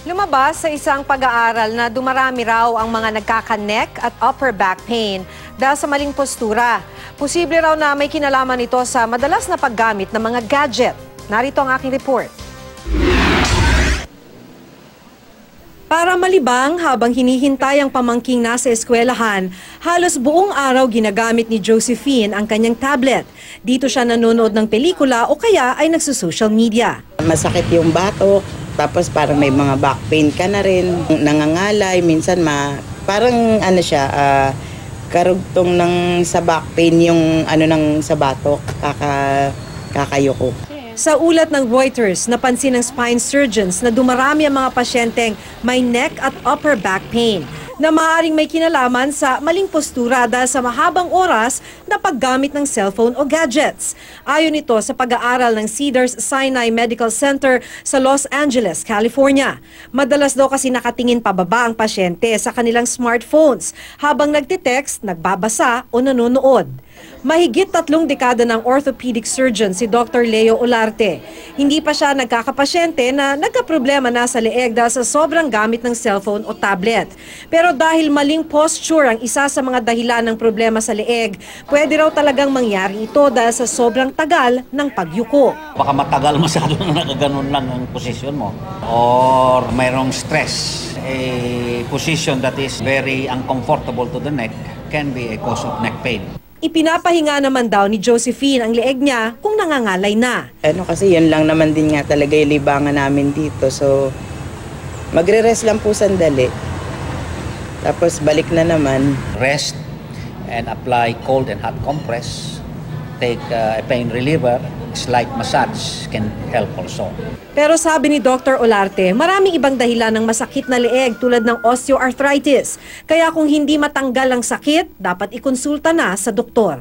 Lumabas sa isang pag-aaral na dumarami raw ang mga nagkaka-neck at upper back pain dahil sa maling postura. Posible raw na may kinalaman ito sa madalas na paggamit ng mga gadget. Narito ang aking report. Para malibang habang hinihintay ang pamangking nasa eskwelahan, halos buong araw ginagamit ni Josephine ang kanyang tablet. Dito siya nanonood ng pelikula o kaya ay nagsusocial media. Masakit yung batok, tapos parang may mga back pain ka na rin, nangangalay, minsan parang ano siya, karugtong ng sa back pain yung ng sa batok, kakayuko. Sa ulat ng Reuters, napansin ng spine surgeons na dumarami ang mga pasyenteng may neck at upper back pain na maaaring may kinalaman sa maling postura dahil sa mahabang oras na paggamit ng cellphone o gadgets. Ayon ito sa pag-aaral ng Cedars-Sinai Medical Center sa Los Angeles, California. Madalas daw kasi nakatingin pababa ang pasyente sa kanilang smartphones habang nagtitext, nagbabasa o nanonood. Mahigit 3 dekada ng orthopedic surgeon si Dr. Leo Olarte. Hindi pa siya nagkakapasyente na nagkaproblema na sa leeg dahil sa sobrang gamit ng cellphone o tablet. Pero dahil maling posture ang isa sa mga dahilan ng problema sa leeg, pwede raw talagang mangyari ito dahil sa sobrang tagal ng pagyuko. Baka matagal masyado na nakaganon lang ang posisyon mo. Or mayroong stress. A position that is very uncomfortable to the neck can be a cause of neck pain. Ipinapahinga naman daw ni Josephine ang leeg niya kung nangangalay na. Kasi yun lang naman din nga talaga yung libangan namin dito. So, magre-rest lang po sandali. Tapos balik na naman. Rest and apply cold and hot compress. Take a pain reliever. Slight massage can help also. Pero sabi ni Dr. Olarte, maraming ibang dahilan ng masakit na leeg tulad ng osteoarthritis. Kaya kung hindi matanggal ang sakit, dapat ikonsulta na sa doktor.